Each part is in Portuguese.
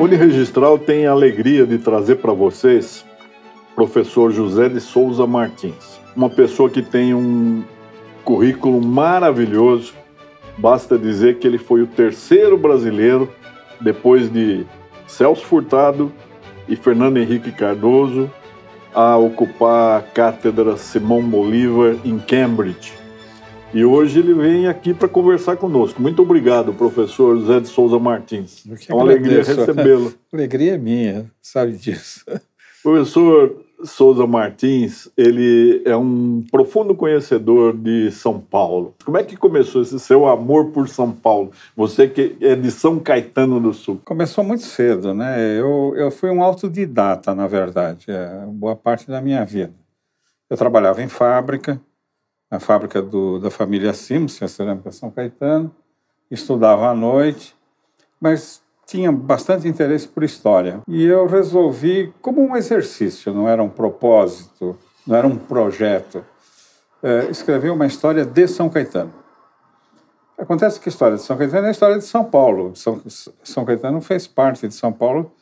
Uniregistral tem a alegria de trazer para vocês o professor José de Souza Martins, uma pessoa que tem um currículo maravilhoso. Basta dizer que ele foi o terceiro brasileiro, depois de Celso Furtado e Fernando Henrique Cardoso, a ocupar a cátedra Simão Bolívar em Cambridge. E hoje ele vem aqui para conversar conosco. Muito obrigado, professor José de Souza Martins. É uma alegria recebê-lo. Alegria é minha, sabe disso. Professor Souza Martins, ele é um profundo conhecedor de São Paulo. Como é que começou esse seu amor por São Paulo? Você que é de São Caetano do Sul. Começou muito cedo, né? Eu fui um autodidata, na verdade, boa parte da minha vida. Eu trabalhava em fábrica, a fábrica da família Simos, a Cerâmica São Caetano, estudava à noite, mas tinha bastante interesse por história. E eu resolvi, como um exercício, não era um propósito, não era um projeto, escrever uma história de São Caetano. Acontece que a história de São Caetano é a história de São Paulo. São Caetano fez parte de São Paulo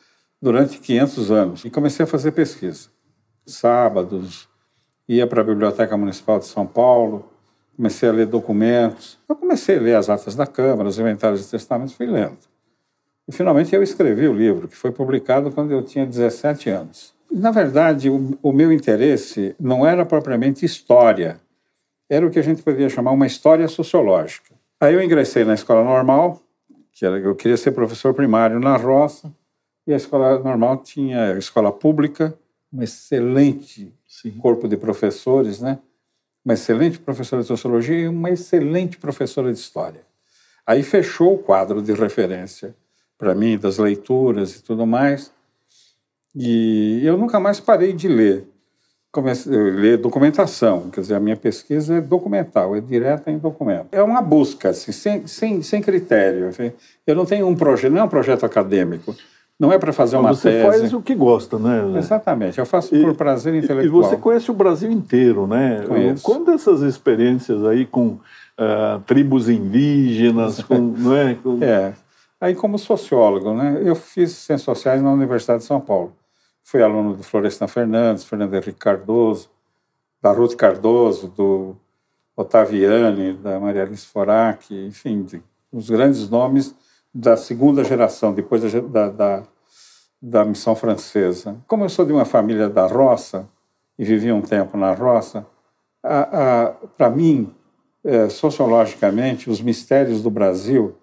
durante 500 anos. E comecei a fazer pesquisa. Sábados, ia para a Biblioteca Municipal de São Paulo, comecei a ler documentos. Eu comecei a ler as atas da Câmara, os inventários de testamentos, fui lendo. E, finalmente, eu escrevi o livro, que foi publicado quando eu tinha 17 anos. E, na verdade, o meu interesse não era propriamente história, era o que a gente poderia chamar uma história sociológica. Aí eu ingressei na escola normal, eu queria ser professor primário na roça, e a escola normal tinha a escola pública, um excelente corpo de professores, né? Uma excelente professora de sociologia e uma excelente professora de história. Aí fechou o quadro de referência para mim, das leituras e tudo mais, e eu nunca mais parei de ler. Comecei a ler documentação, quer dizer, a minha pesquisa é documental, é direta em documento. É uma busca, assim, sem critério. Assim. Eu não tenho um projeto, não é um projeto acadêmico, não é para fazer uma tese. Você faz o que gosta, né? Exatamente, eu faço por prazer intelectual. E você conhece o Brasil inteiro, né? Conheço. Conta essas experiências aí com tribos indígenas, não é? Aí, como sociólogo, né, eu fiz Ciências Sociais na Universidade de São Paulo. Fui aluno do Florestan Fernandes, Fernando Henrique Cardoso, da Ruth Cardoso, do Ottaviani, da Maria Alice Forac, enfim, os grandes nomes da segunda geração, depois da missão francesa. Como eu sou de uma família da roça e vivi um tempo na roça, para mim, sociologicamente, os mistérios do Brasil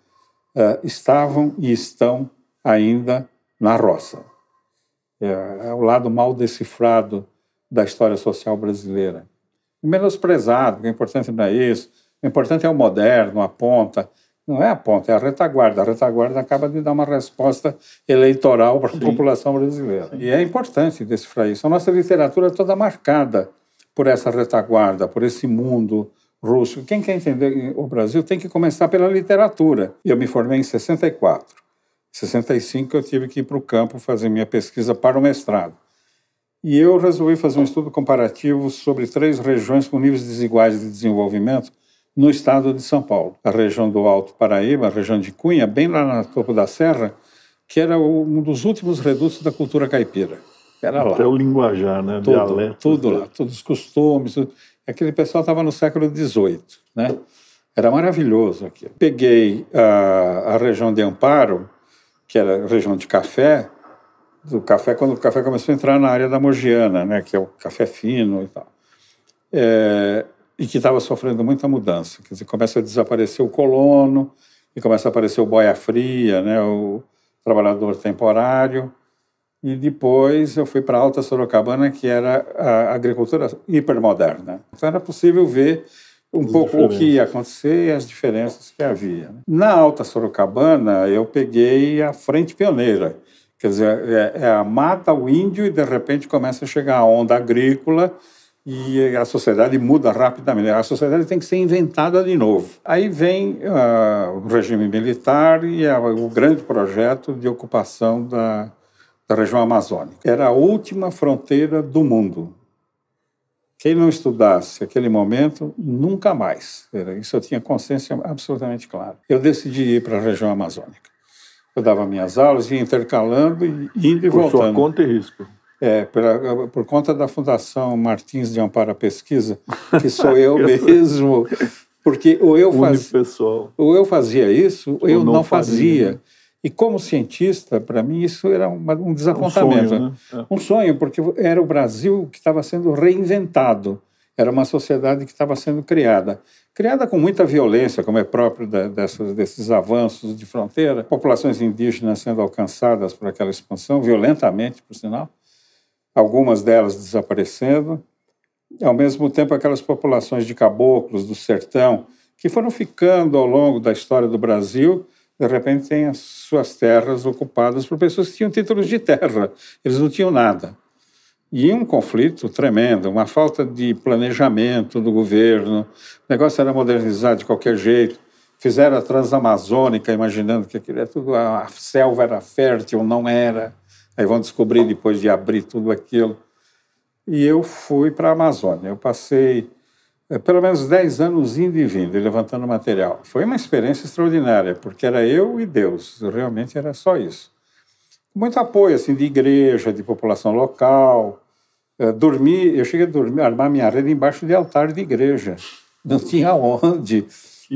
estavam e estão ainda na roça. É o lado mal decifrado da história social brasileira. Menosprezado, o importante não é isso, o importante é o moderno, a ponta. Não é a ponta, é a retaguarda. A retaguarda acaba de dar uma resposta eleitoral para a população brasileira. Sim. E é importante decifrar isso. A nossa literatura é toda marcada por essa retaguarda, por esse mundo russo. Quem quer entender o Brasil tem que começar pela literatura. Eu me formei em 64. Em 65 eu tive que ir para o campo fazer minha pesquisa para o mestrado. E eu resolvi fazer um estudo comparativo sobre 3 regiões com níveis desiguais de desenvolvimento no estado de São Paulo. A região do Alto Paraíba, a região de Cunha, bem lá no topo da serra, que era um dos últimos redutos da cultura caipira. Era lá. Até o linguajar, né? Tudo lá, todos os costumes. Aquele pessoal estava no século XVIII, né? Era maravilhoso aquilo. Peguei a região de Amparo, que era a região de café, quando o café começou a entrar na área da Mogiana, né? Que é o café fino e tal. E que estava sofrendo muita mudança. Quer dizer, começa a desaparecer o colono, e começa a aparecer o boia fria, né? O trabalhador temporário. E depois eu fui para Alta Sorocabana, que era a agricultura hipermoderna. Então era possível ver um pouco o que ia acontecer e as diferenças que havia. Na Alta Sorocabana, eu peguei a frente pioneira. Quer dizer, é a mata, o índio, e de repente começa a chegar a onda agrícola e a sociedade muda rapidamente. A sociedade tem que ser inventada de novo. Aí vem o regime militar e o grande projeto de ocupação da região amazônica. Era a última fronteira do mundo. Quem não estudasse aquele momento, nunca mais. Isso eu tinha consciência absolutamente clara. Eu decidi ir para a região amazônica. Eu dava minhas aulas, ia intercalando, e indo e voltando. Por sua conta e risco. Por conta da Fundação Martins de Amparo à Pesquisa, que sou eu mesmo, porque ou eu fazia isso, ou eu não fazia. E como cientista, para mim, isso era um desapontamento. Um sonho, né? Um sonho, porque era o Brasil que estava sendo reinventado. Era uma sociedade que estava sendo criada. Criada com muita violência, como é próprio desses avanços de fronteira. Populações indígenas sendo alcançadas por aquela expansão, violentamente, por sinal. Algumas delas desaparecendo. Ao mesmo tempo, aquelas populações de caboclos, do sertão, que foram ficando ao longo da história do Brasil, de repente têm as suas terras ocupadas por pessoas que tinham títulos de terra. Eles não tinham nada. E um conflito tremendo, uma falta de planejamento do governo. O negócio era modernizar de qualquer jeito. Fizeram a Transamazônica, imaginando que aquilo era tudo, a selva era fértil, não era. Aí vão descobrir depois de abrir tudo aquilo. E eu fui para a Amazônia. Eu passei pelo menos 10 anos indo e vindo, levantando material. Foi uma experiência extraordinária, porque era eu e Deus, realmente era só isso. Muito apoio assim, de igreja, de população local. Eu cheguei a armar minha rede embaixo de altar de igreja. Não tinha onde.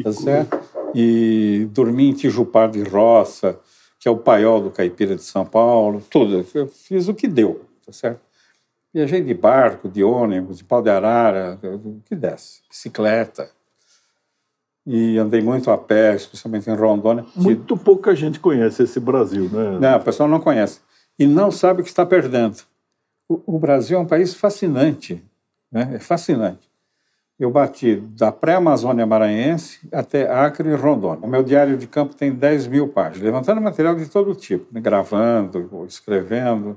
Tá certo? E dormi em Tijupá de Roça, que é o paiol do caipira de São Paulo, tudo. Eu fiz o que deu, tá certo? Viajei de barco, de ônibus, de pau de arara, o que desse, bicicleta. E andei muito a pé, especialmente em Rondônia. Muito pouca gente conhece esse Brasil, né? Não, o pessoal não conhece. E não sabe o que está perdendo. O Brasil é um país fascinante, né? É fascinante. Eu bati da pré-Amazônia maranhense até Acre e Rondônia. O meu diário de campo tem 10 mil páginas, levantando material de todo tipo, né? Gravando, escrevendo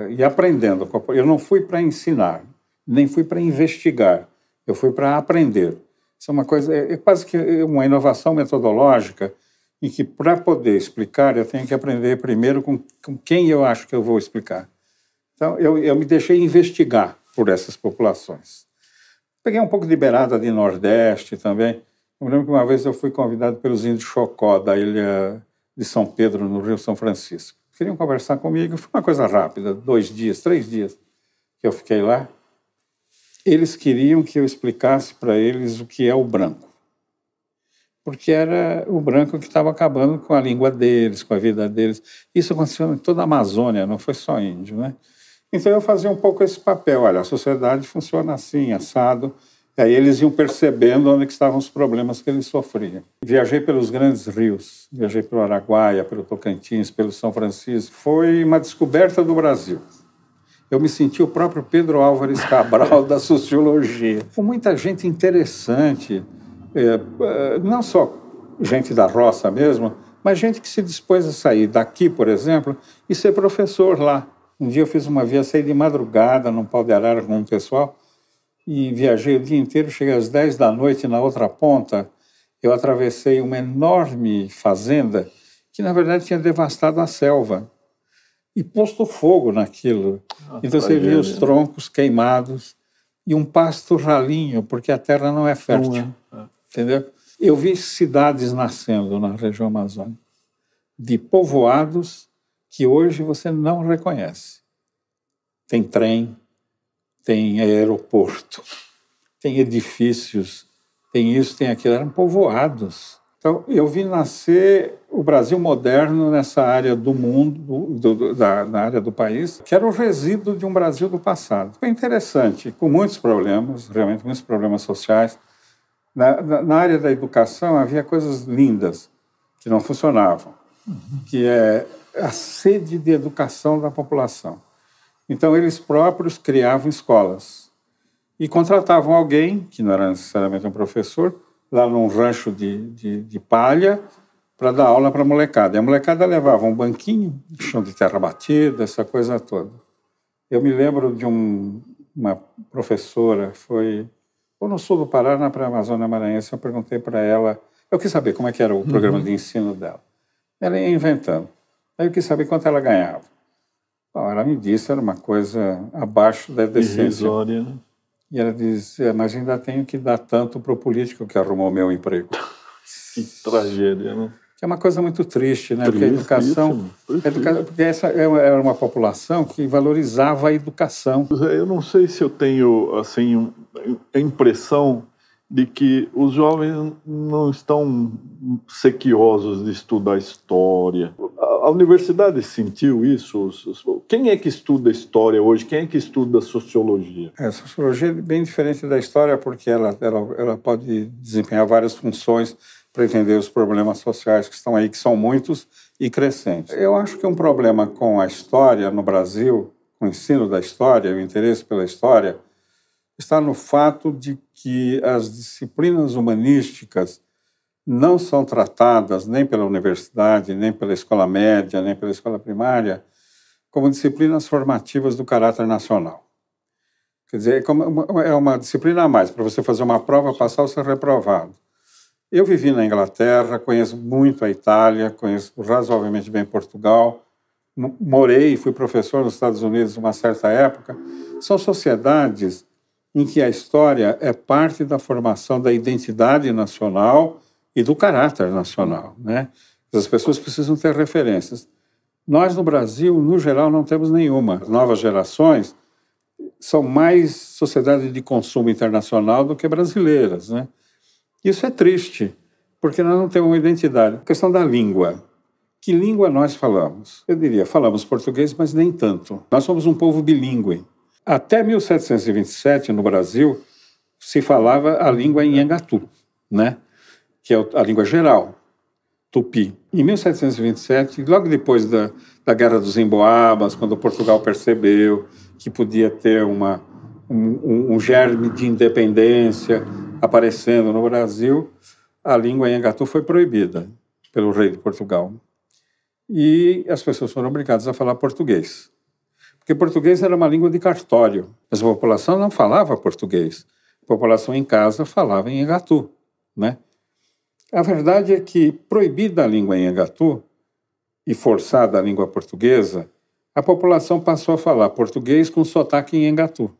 e aprendendo. Eu não fui para ensinar, nem fui para investigar, eu fui para aprender. Isso é uma coisa, é quase que uma inovação metodológica em que, para poder explicar, eu tenho que aprender primeiro com quem eu acho que eu vou explicar. Então, eu me deixei investigar por essas populações. Peguei um pouco de beirada de Nordeste também. Eu me lembro que uma vez eu fui convidado pelos índios Chocó, da ilha de São Pedro, no Rio São Francisco. Queriam conversar comigo, foi uma coisa rápida, 2 dias, 3 dias que eu fiquei lá. Eles queriam que eu explicasse para eles o que é o branco. Porque era o branco que estava acabando com a língua deles, com a vida deles. Isso aconteceu em toda a Amazônia, não foi só índio, né? Então eu fazia um pouco esse papel, olha, a sociedade funciona assim, assado. E aí eles iam percebendo onde que estavam os problemas que eles sofriam. Viajei pelos grandes rios, viajei pelo Araguaia, pelo Tocantins, pelo São Francisco. Foi uma descoberta do Brasil. Eu me senti o próprio Pedro Álvares Cabral da sociologia. Com muita gente interessante, não só gente da roça mesmo, mas gente que se dispôs a sair daqui, por exemplo, e ser professor lá. Um dia eu fiz uma viagem, saí de madrugada num pau de arara com um pessoal e viajei o dia inteiro, cheguei às 10 da noite na outra ponta. Eu atravessei uma enorme fazenda que, na verdade, tinha devastado a selva e posto fogo naquilo. Então você via os troncos queimados e um pasto ralinho, porque a terra não é fértil. Entendeu? Eu vi cidades nascendo na região amazônica, de povoados que hoje você não reconhece. Tem trem, tem aeroporto, tem edifícios, tem isso, tem aquilo. Eram povoados. Então, eu vi nascer o Brasil moderno nessa área do mundo, na área do país, que era o resíduo de um Brasil do passado. Foi interessante, com muitos problemas, realmente muitos problemas sociais. Na área da educação havia coisas lindas que não funcionavam, que é a sede de educação da população. Então, eles próprios criavam escolas e contratavam alguém, que não era necessariamente um professor, lá num rancho de palha, para dar aula para a molecada. E a molecada levava um banquinho, chão de terra batida, essa coisa toda. Eu me lembro de uma professora, foi ou no sul do Pará, na Amazônia Maranhense, eu perguntei para ela, eu quis saber como é que era o programa de ensino dela. Ela ia inventando. Aí eu quis saber quanto ela ganhava. Bom, ela me disse, era uma coisa abaixo da decência. Irrisória, né? E ela disse, mas ainda tenho que dar tanto para o político que arrumou meu emprego. Que tragédia, né? Que é uma coisa muito triste, né? Porque a educação... Porque essa era uma população que valorizava a educação. Eu não sei se eu tenho, assim, a impressão de que os jovens não estão sequiosos de estudar história. A universidade sentiu isso? Quem é que estuda história hoje? Quem é que estuda sociologia? A sociologia é bem diferente da história porque ela pode desempenhar várias funções para entender os problemas sociais que estão aí, que são muitos e crescentes. Eu acho que um problema com a história no Brasil, com o ensino da história, o interesse pela história, está no fato de que as disciplinas humanísticas não são tratadas nem pela universidade, nem pela escola média, nem pela escola primária, como disciplinas formativas do caráter nacional. Quer dizer, é uma disciplina a mais. Para você fazer uma prova, passar ou ser reprovado. Eu vivi na Inglaterra, conheço muito a Itália, conheço razoavelmente bem Portugal, morei e fui professor nos Estados Unidos numa certa época. São sociedades em que a história é parte da formação da identidade nacional e do caráter nacional, né? As pessoas precisam ter referências. Nós, no Brasil, no geral, não temos nenhuma. As novas gerações são mais sociedade de consumo internacional do que brasileiras, né? Isso é triste, porque nós não temos uma identidade. A questão da língua. Que língua nós falamos? Eu diria, falamos português, mas nem tanto. Nós somos um povo bilíngue. Até 1727, no Brasil, se falava a língua Nhangatu, né? Que é a língua geral, tupi. Em 1727, logo depois da Guerra dos Emboabas, quando Portugal percebeu que podia ter um germe de independência aparecendo no Brasil, a língua Nhangatu foi proibida pelo rei de Portugal. E as pessoas foram obrigadas a falar português. Porque português era uma língua de cartório, mas a população não falava português. A população em casa falava em Nhangatu, né? A verdade é que, proibida a língua em Nhangatu e forçada a língua portuguesa, a população passou a falar português com sotaque em Nhangatu,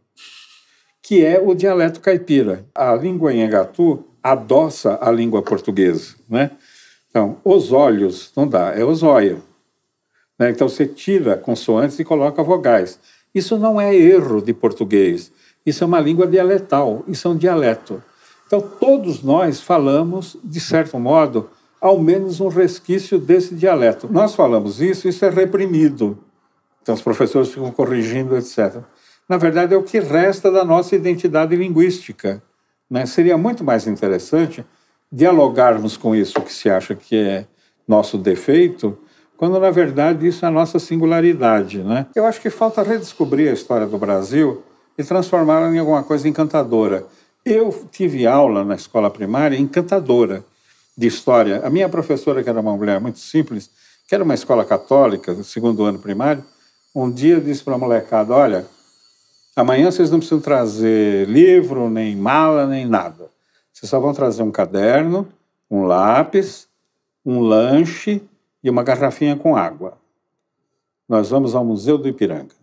que é o dialeto caipira. A língua em Nhangatu adoça a língua portuguesa, né? Então, os olhos não dá, é osóio. Né? Então, você tira consoantes e coloca vogais. Isso não é erro de português, isso é uma língua dialetal, isso é um dialeto. Então, todos nós falamos, de certo modo, ao menos um resquício desse dialeto. Nós falamos isso é reprimido. Então, os professores ficam corrigindo, etc. Na verdade, é o que resta da nossa identidade linguística, né? Seria muito mais interessante dialogarmos com isso que se acha que é nosso defeito, quando, na verdade, isso é a nossa singularidade, né? Eu acho que falta redescobrir a história do Brasil e transformá-la em alguma coisa encantadora. Eu tive aula na escola primária encantadora de história. A minha professora, que era uma mulher muito simples, que era uma escola católica, do segundo ano primário, um dia disse para a molecada, olha, amanhã vocês não precisam trazer livro, nem mala, nem nada. Vocês só vão trazer um caderno, um lápis, um lanche e uma garrafinha com água. Nós vamos ao Museu do Ipiranga.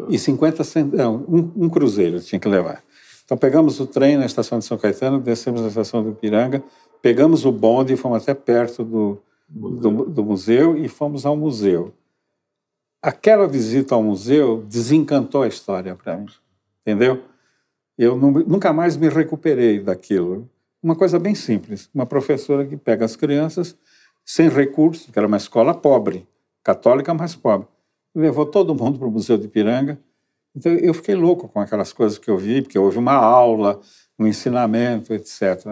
E 50 centavos, um cruzeiro tinha que levar. Então pegamos o trem na estação de São Caetano, descemos na estação do Ipiranga, pegamos o bonde e fomos até perto do museu e fomos ao museu. Aquela visita ao museu desencantou a história para mim, entendeu? Eu nunca mais me recuperei daquilo. Uma coisa bem simples, uma professora que pega as crianças sem recursos, que era uma escola pobre, católica, mas pobre, levou todo mundo para o Museu do Ipiranga. Então, eu fiquei louco com aquelas coisas que eu vi, porque houve uma aula, um ensinamento, etc.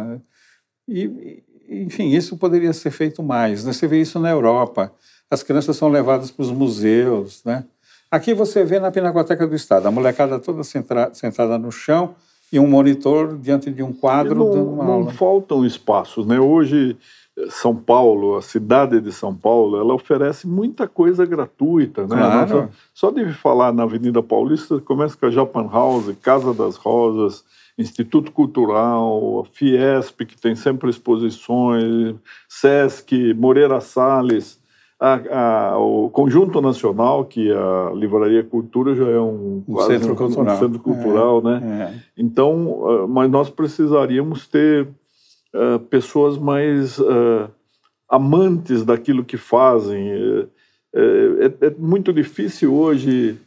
E, enfim, isso poderia ser feito mais, né? Você vê isso na Europa. As crianças são levadas para os museus, né? Aqui você vê na Pinacoteca do Estado, a molecada toda sentada no chão e um monitor diante de um quadro dando uma aula. Não faltam espaços, né? Hoje, São Paulo, a cidade de São Paulo, ela oferece muita coisa gratuita, né? Claro. Só de falar na Avenida Paulista, começa com a Japan House, Casa das Rosas, Instituto Cultural, a Fiesp, que tem sempre exposições, Sesc, Moreira Salles, o Conjunto Nacional, que a Livraria Cultura já é quase centro cultural, centro cultural, né? Então, mas nós precisaríamos ter pessoas mais amantes daquilo que fazem. É muito difícil hoje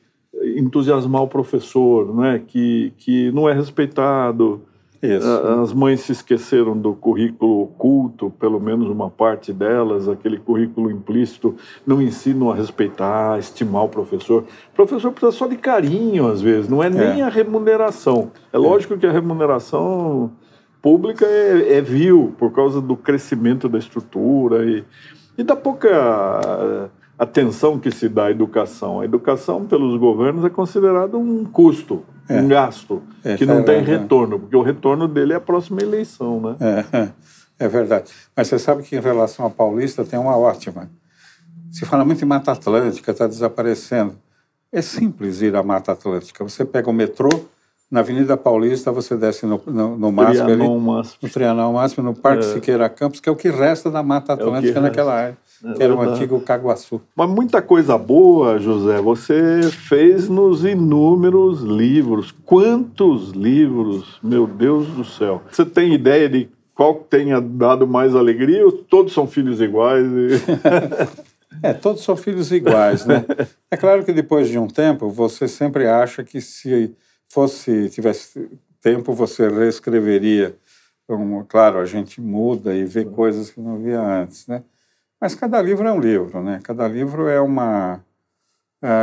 entusiasmar o professor, né? Que não é respeitado. Isso. As mães se esqueceram do currículo oculto, pelo menos uma parte delas, aquele currículo implícito, não ensinam a respeitar, a estimar o professor. O professor precisa só de carinho, às vezes, não é nem a remuneração. É lógico que a remuneração pública é vil, por causa do crescimento da estrutura e da pouca atenção que se dá à educação. A educação, pelos governos, é considerada um custo, um gasto, que não tem retorno, porque o retorno dele é a próxima eleição, né? É verdade. Mas você sabe que em relação à Paulista tem uma ótima. Se fala muito em Mata Atlântica, está desaparecendo. É simples ir à Mata Atlântica. Você pega o metrô, na Avenida Paulista você desce no MASP ali, no Trianon MASP, no Parque Siqueira Campos, que é o que resta da Mata Atlântica naquela área. Que era o antigo Caguaçu. Mas muita coisa boa, José, você fez nos inúmeros livros. Quantos livros, meu Deus do céu. Você tem ideia de qual tenha dado mais alegria ou todos são filhos iguais? Todos são filhos iguais, né? É claro que depois de um tempo, você sempre acha que se tivesse tempo, você reescreveria. Então, claro, a gente muda e vê coisas que não via antes, né? Mas cada livro é um livro, né? Cada livro é uma...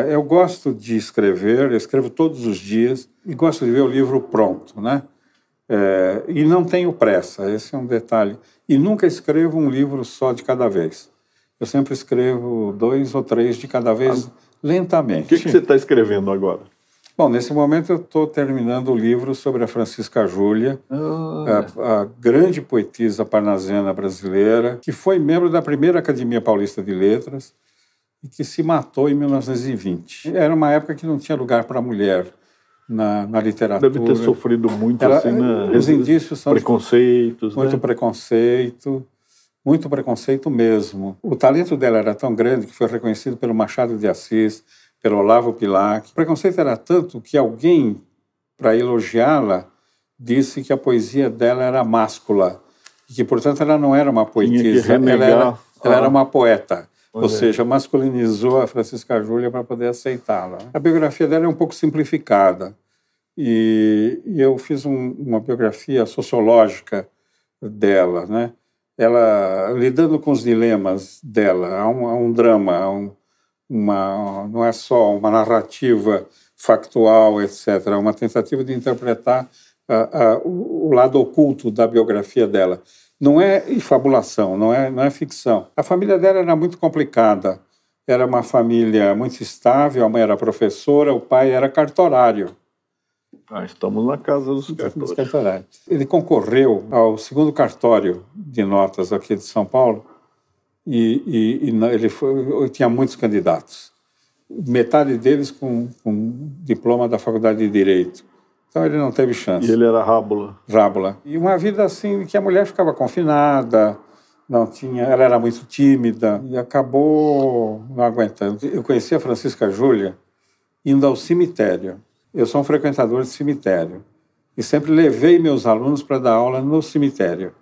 eu gosto de escrever, eu escrevo todos os dias e gosto de ver o livro pronto, né? E não tenho pressa, esse é um detalhe. E nunca escrevo um livro só de cada vez. Eu sempre escrevo 2 ou 3 de cada vez, lentamente. O que você está escrevendo agora? Bom, nesse momento eu estou terminando o livro sobre a Francisca Júlia, a grande poetisa parnasiana brasileira, que foi membro da primeira Academia Paulista de Letras e que se matou em 1920. Era uma época que não tinha lugar para a mulher na literatura. Deve ter sofrido muito, os indícios são preconceitos, muito preconceito, muito preconceito mesmo. O talento dela era tão grande que foi reconhecido pelo Machado de Assis, pelo Olavo Bilac. O preconceito era tanto que alguém, para elogiá-la, disse que a poesia dela era máscula, e que, portanto, ela não era uma poetisa, ela era uma poeta. Ou seja, masculinizou a Francisca Júlia para poder aceitá-la. A biografia dela é um pouco simplificada. E eu fiz uma biografia sociológica dela, né? Ela, lidando com os dilemas dela, há um drama, não é só uma narrativa factual, etc., é uma tentativa de interpretar o lado oculto da biografia dela. Não é fabulação, não é ficção. A família dela era muito complicada. Era uma família muito estável, a mãe era professora, o pai era cartorário. Estamos na casa dos cartorários. Ele concorreu ao 2º cartório de notas aqui de São Paulo e ele tinha muitos candidatos. Metade deles com diploma da Faculdade de Direito. Então ele não teve chance. E ele era rábula. Rábula. E uma vida assim que a mulher ficava confinada, ela era muito tímida e acabou não aguentando. Eu conheci a Francisca Júlia indo ao cemitério. Eu sou um frequentador de cemitério e sempre levei meus alunos para dar aula no cemitério.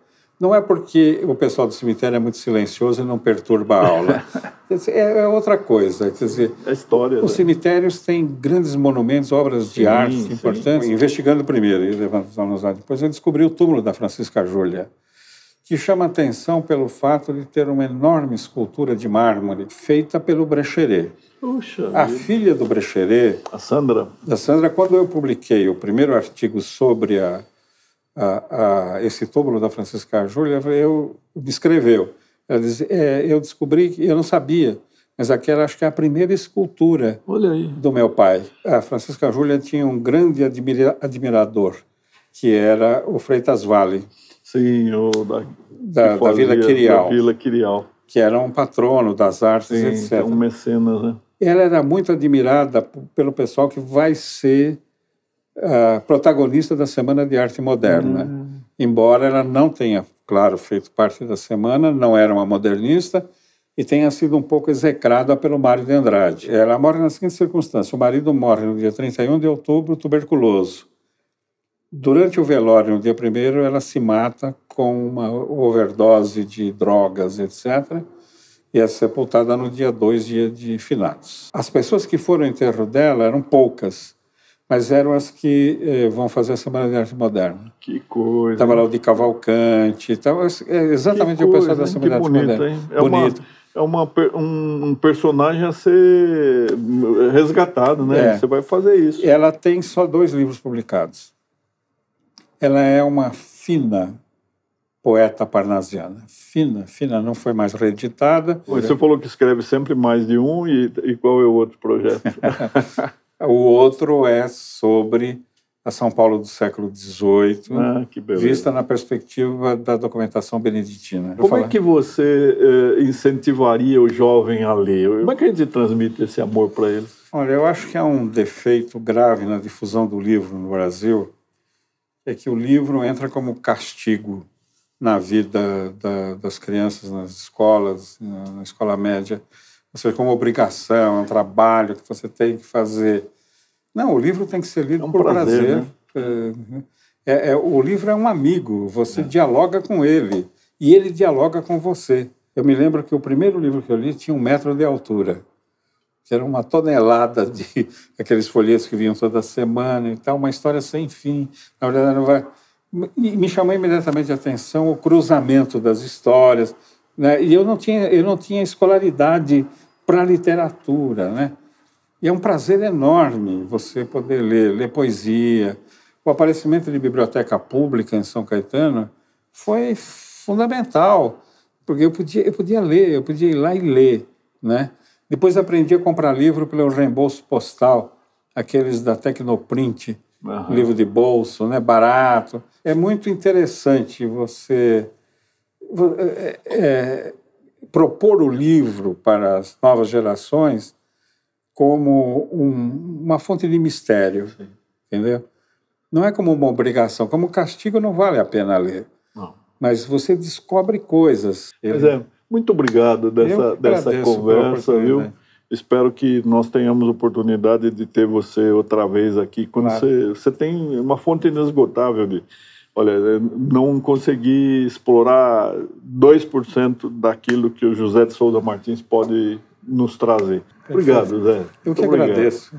Não é porque o pessoal do cemitério é muito silencioso e não perturba a aula. É outra coisa. Quer dizer, a história, os cemitérios têm grandes monumentos, obras de arte importantes. Investigando primeiro e levando os alunos lá. Depois eu descobri o túmulo da Francisca Júlia, que chama atenção pelo fato de ter uma enorme escultura de mármore feita pelo Brecheret. Puxa, a filha do Brecheret, a Sandra, quando eu publiquei o primeiro artigo sobre esse túmulo da Francisca Júlia, me escreveu. Ela disse, eu descobri, eu não sabia, mas aquela acho que é a primeira escultura do meu pai. A Francisca Júlia tinha um grande admirador, que era o Freitas Vale. Sim, da Vila Quirial. Da Vila Quirial. Que era um patrono das artes, etc. Um mecenas, né? Ela era muito admirada pelo pessoal que vai ser protagonista da Semana de Arte Moderna. Embora ela não tenha, claro, feito parte da semana, não era uma modernista e tenha sido um pouco execrada pelo Mário de Andrade. Ela morre na seguinte circunstância: o marido morre no dia 31 de outubro, tuberculoso. Durante o velório, no dia 1º, ela se mata com uma overdose de drogas, etc., e é sepultada no dia 2, dia de finados. As pessoas que foram ao enterro dela eram poucas, mas eram as que vão fazer a Semana de Arte Moderna. Que coisa. Estava lá o de Cavalcante, estava exatamente o pessoal da Semana de Arte Moderna. Hein? É um personagem a ser resgatado, né? Você vai fazer isso. Ela tem só 2 livros publicados. Ela é uma fina poeta parnasiana. Fina, não foi mais reeditada. Você falou que escreve sempre mais de um, e qual é o outro projeto? O outro é sobre a São Paulo do século XVIII, vista na perspectiva da documentação beneditina. Como é que você incentivaria o jovem a ler? Como é que a gente transmite esse amor para eles? Olha, eu acho que há um defeito grave na difusão do livro no Brasil, é que o livro entra como castigo na vida das crianças, nas escolas, na escola média, ou seja, como obrigação, é um trabalho que você tem que fazer. Não, o livro tem que ser lido por prazer. Né? O livro é um amigo, você dialoga com ele, e ele dialoga com você. Eu me lembro que o primeiro livro que eu li tinha 1 metro de altura, que era uma tonelada de aqueles folhetos que vinham toda semana e tal, uma história sem fim. Na verdade, não vai... E me chamou imediatamente a atenção o cruzamento das histórias, né? E eu não tinha escolaridade para a literatura, né? E é um prazer enorme você poder ler poesia. O aparecimento de biblioteca pública em São Caetano foi fundamental, porque eu podia ler, eu podia ir lá e ler, né? Depois aprendi a comprar livro pelo reembolso postal, aqueles da Tecnoprint, livro de bolso, né, barato. É muito interessante você propor o livro para as novas gerações como uma fonte de mistério, entendeu? Não é como uma obrigação, como castigo não vale a pena ler. Não. Mas você descobre coisas. Muito obrigado dessa conversa, viu? Espero que nós tenhamos oportunidade de ter você outra vez aqui. Quando você tem uma fonte inesgotável de... Olha, não consegui explorar 2% daquilo que o José de Souza Martins pode nos trazer. Obrigado, Zé. Eu que agradeço.